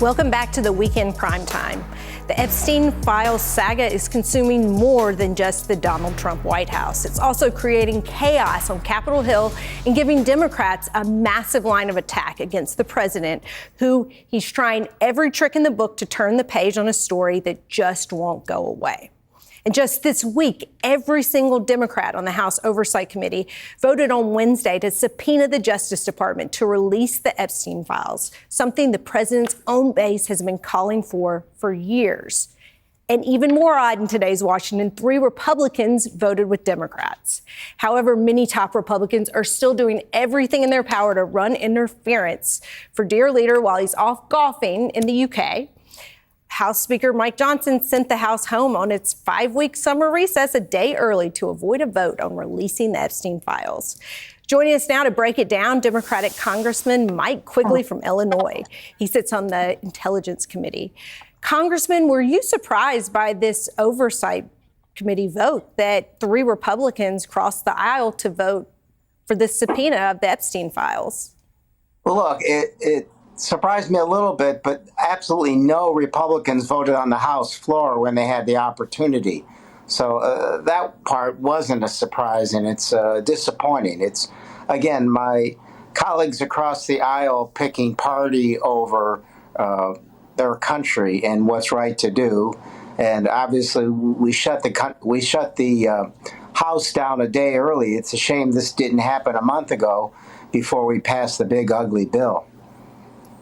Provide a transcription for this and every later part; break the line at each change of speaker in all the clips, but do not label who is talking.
Welcome back to the Weekend Primetime. The Epstein files saga is consuming more than just the Donald Trump White House. It's also creating chaos on Capitol Hill and giving Democrats a massive line of attack against the president, who he's trying every trick in the book to turn the page on a story that just won't go away. And just this week, every single Democrat on the House Oversight Committee voted on Wednesday to subpoena the Justice Department to release the Epstein files, something the president's own base has been calling for years. And even more odd in today's Washington, 3 Republicans voted with Democrats. However, many top Republicans are still doing everything in their power to run interference for dear leader while he's off golfing in the UK. House Speaker Mike Johnson sent the House home on its 5-week summer recess a day early to avoid a vote on releasing the Epstein files. Joining us now to break it down, Democratic Congressman Mike Quigley from Illinois. He sits on the Intelligence Committee. Congressman, were you surprised by this Oversight Committee vote that 3 Republicans crossed the aisle to vote for the subpoena of the Epstein files?
Well, look, it surprised me a little bit, but absolutely no Republicans voted on the House floor when they had the opportunity. So that part wasn't a surprise, and it's disappointing. It's, again, my colleagues across the aisle picking party over their country and what's right to do. And obviously, we shut the House down a day early. It's a shame this didn't happen a month ago before we passed the big, ugly bill.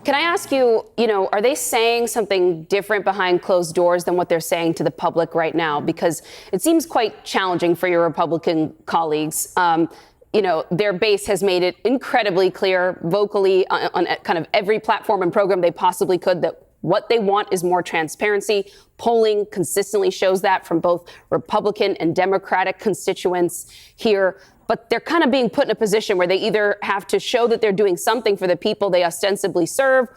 Can I ask you, are they saying something different behind closed doors than what they're saying to the public right now? Because it seems quite challenging for your Republican colleagues. Their base has made it incredibly clear vocally on kind of every platform and program they possibly could that what they want is more transparency. Polling consistently shows that from both Republican and Democratic constituents here. But they're kind of being put in a position where they either have to show that they're doing something for the people they ostensibly serve,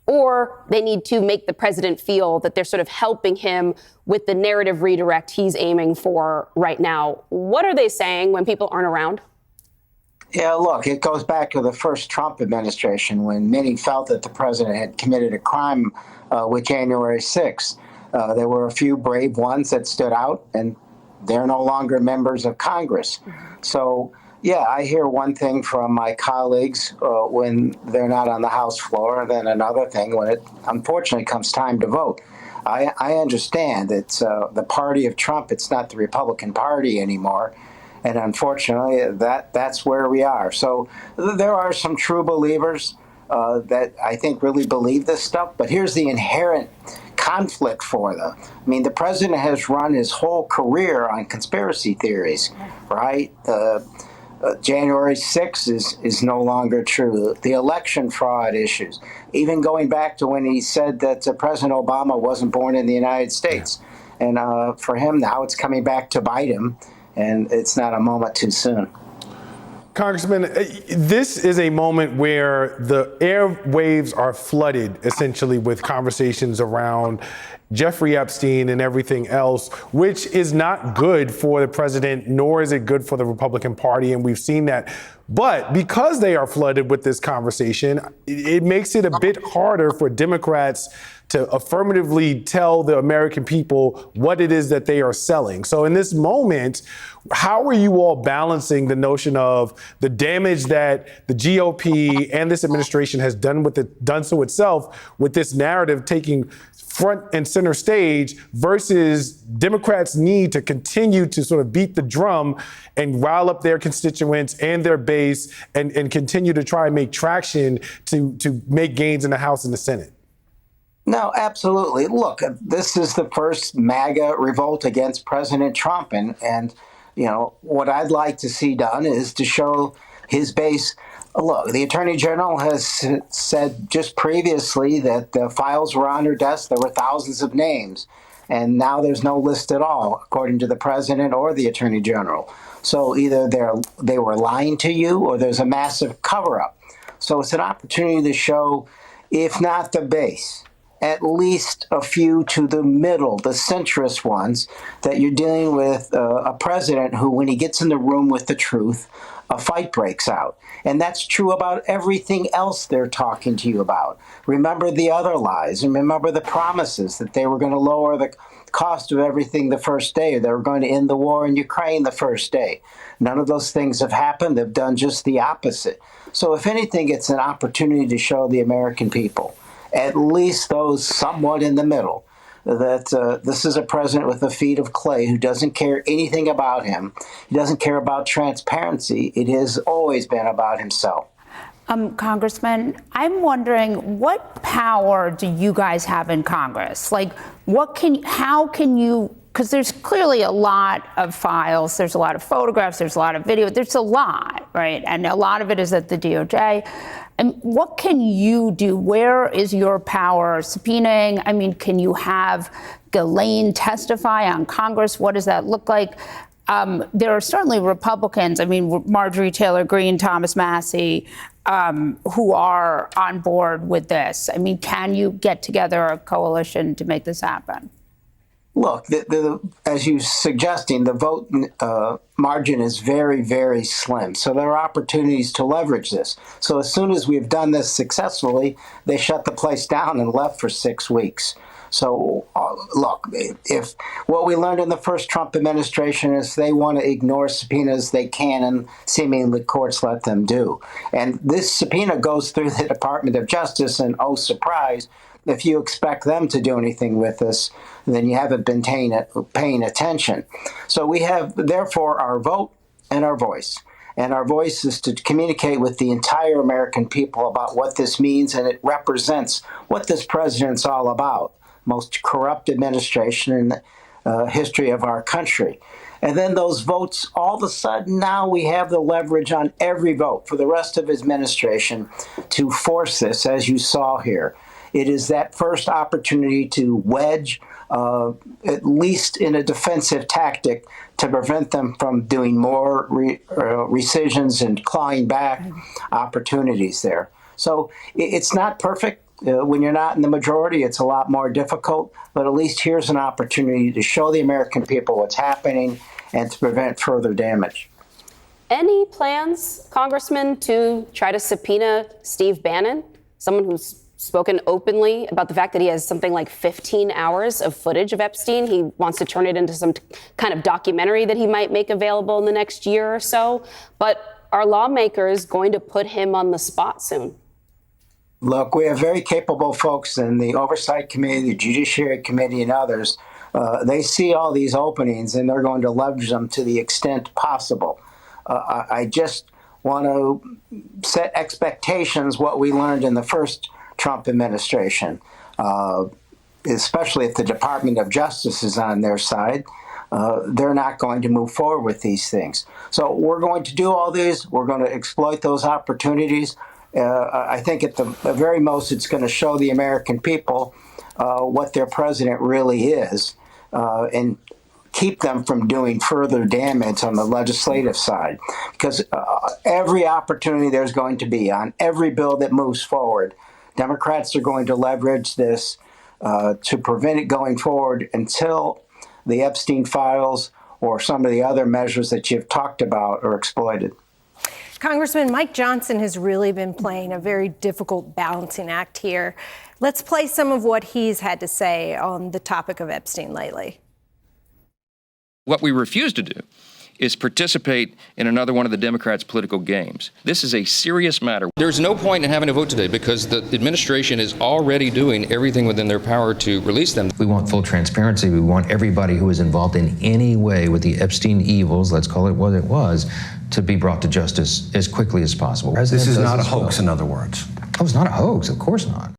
or they need to make the president feel that they're sort of helping him with the narrative redirect he's aiming for right now. What are they saying when people aren't around?
Yeah, look, it goes back to the first Trump administration when many felt that the president had committed a crime with January 6th. There were a few brave ones that stood out, and they're no longer members of Congress. So, yeah, I hear one thing from my colleagues when they're not on the House floor, and then another thing when it unfortunately comes time to vote. I understand it's the party of Trump. It's not the Republican Party anymore. And unfortunately, that's where we are. So there are some true believers that I think really believe this stuff. But here's the inherent conflict for them. I mean, the president has run his whole career on conspiracy theories, right? January 6th is no longer true. The election fraud issues, even going back to when he said that President Obama wasn't born in the United States. And for him now, it's coming back to bite him, and it's not a moment too soon.
Congressman, this is a moment where the airwaves are flooded, essentially, with conversations around Jeffrey Epstein and everything else, which is not good for the president, nor is it good for the Republican Party. And we've seen that. But because they are flooded with this conversation, it makes it a bit harder for Democrats to affirmatively tell the American people what it is that they are selling. So in this moment, how are you all balancing the notion of the damage that the GOP and this administration has done so itself with this narrative taking front and center stage versus Democrats' need to continue to sort of beat the drum and rile up their constituents and their base and continue to try and make traction to make gains in the House and the Senate?
No, absolutely. Look, this is the first MAGA revolt against President Trump. And what I'd like to see done is to show his base. Look, the Attorney General has said just previously that the files were on her desk. There were thousands of names. And now there's no list at all, according to the president or the Attorney General. So either they were lying to you or there's a massive cover-up. So it's an opportunity to show, if not the base, at least a few to the middle, the centrist ones, that you're dealing with a president who, when he gets in the room with the truth, a fight breaks out. And that's true about everything else they're talking to you about. Remember the other lies, and remember the promises that they were going to lower the cost of everything the first day. They were going to end the war in Ukraine the first day. None of those things have happened. They've done just the opposite. So if anything, it's an opportunity to show the American people, at least those somewhat in the middle, that this is a president with a feet of clay who doesn't care anything about him. He doesn't care about transparency. It has always been about himself.
Congressman, I'm wondering, what power do you guys have in Congress? Like, how can you, because there's clearly a lot of files, there's a lot of photographs, there's a lot of video, there's a lot, right? And a lot of it is at the DOJ. And what can you do? Where is your power? Subpoenaing? I mean, can you have Ghislaine testify on Congress? What does that look like? There are certainly Republicans, I mean, Marjorie Taylor Greene, Thomas Massey, who are on board with this. I mean, can you get together a coalition to make this happen?
Look, as you're suggesting, the vote margin is very, very slim. So there are opportunities to leverage this. So as soon as we've done this successfully, they shut the place down and left for 6 weeks. So, look, if what we learned in the first Trump administration is they want to ignore subpoenas, they can, and seemingly courts let them do. And this subpoena goes through the Department of Justice, and oh, surprise, if you expect them to do anything with this, then you haven't been paying attention. So we have, therefore, our vote and our voice. And our voice is to communicate with the entire American people about what this means, and it represents what this president's all about. Most corrupt administration in the history of our country. And then those votes, all of a sudden, now we have the leverage on every vote for the rest of his administration to force this, as you saw here. It is that first opportunity to wedge, at least in a defensive tactic, to prevent them from doing more rescissions and clawing back opportunities there. So it's not perfect. When you're not in the majority, it's a lot more difficult. But at least here's an opportunity to show the American people what's happening and to prevent further damage.
Any plans, Congressman, to try to subpoena Steve Bannon, someone who's spoken openly about the fact that he has something like 15 hours of footage of Epstein? He wants to turn it into some kind of documentary that he might make available in the next year or so. But are lawmakers going to put him on the spot soon?
Look, we have very capable folks in the Oversight Committee, the Judiciary Committee, and others. They see all these openings, and they're going to leverage them to the extent possible. I just want to set expectations, what we learned in the first Trump administration, especially if the Department of Justice is on their side. They're not going to move forward with these things. So we're going to do all these. We're going to exploit those opportunities. I think at the very most, it's going to show the American people what their president really is, and keep them from doing further damage on the legislative side. Because every opportunity there's going to be on every bill that moves forward, Democrats are going to leverage this to prevent it going forward until the Epstein files or some of the other measures that you've talked about are exploited.
Congressman, Mike Johnson has really been playing a very difficult balancing act here. Let's play some of what he's had to say on the topic of Epstein lately.
What we refuse to do is participate in another one of the Democrats' political games. This is a serious matter.
There's no point in having a vote today because the administration is already doing everything within their power to release them.
We want full transparency. We want everybody who is involved in any way with the Epstein evils, let's call it what it was, to be brought to justice as quickly as possible.
This is not a hoax, in other words.
Oh, it's not a hoax. Of course not.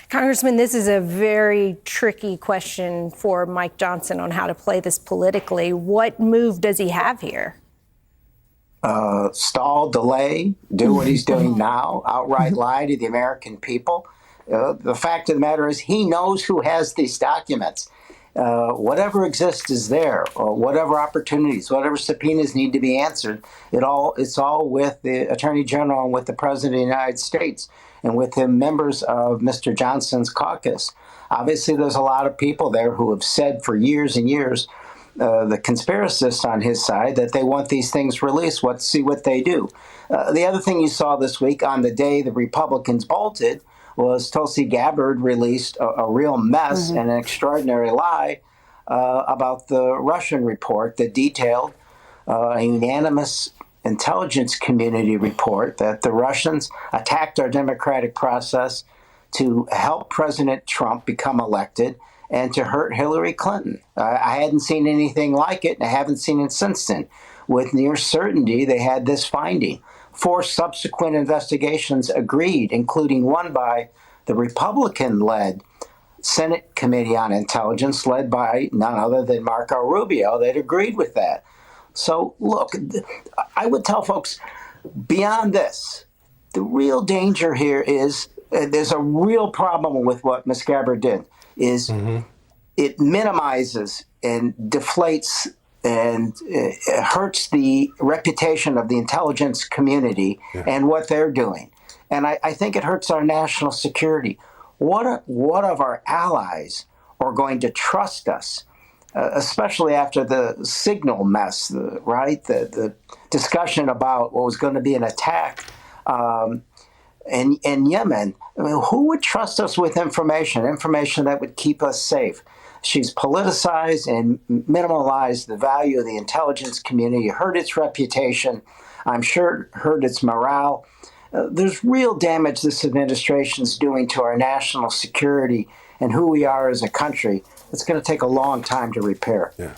Congressman, this is a very tricky question for Mike Johnson on how to play this politically. What move does he have here?
Stall, delay, do what he's doing now, outright lie to the American people. The fact of the matter is he knows who has these documents. Whatever exists is there, or whatever opportunities, whatever subpoenas need to be answered, it's all with the Attorney General and with the President of the United States and with the members of Mr. Johnson's caucus. Obviously, there's a lot of people there who have said for years and years, the conspiracists on his side that they want these things released. Let's see what they do. The other thing you saw this week on the day the Republicans bolted was Tulsi Gabbard released a real mess and an extraordinary lie about the Russian report that detailed a unanimous intelligence community report that the Russians attacked our democratic process to help President Trump become elected and to hurt Hillary Clinton. I hadn't seen anything like it, and I haven't seen it since then. With near certainty, they had this finding. 4 subsequent investigations agreed, including one by the Republican-led Senate Committee on Intelligence, led by none other than Marco Rubio, that agreed with that. So, look, I would tell folks, beyond this, the real danger here is there's a real problem with what Ms. Gabbard did, is it minimizes and deflates and hurts the reputation of the intelligence community and what they're doing. And I think it hurts our national security. What of our allies are going to trust us, especially after the signal mess, right? The discussion about what was going to be an attack in Yemen. I mean, who would trust us with information that would keep us safe? She's politicized and minimalized the value of the intelligence community, hurt its reputation, I'm sure hurt its morale. There's real damage this administration's doing to our national security and who we are as a country. It's going to take a long time to repair.
Yeah.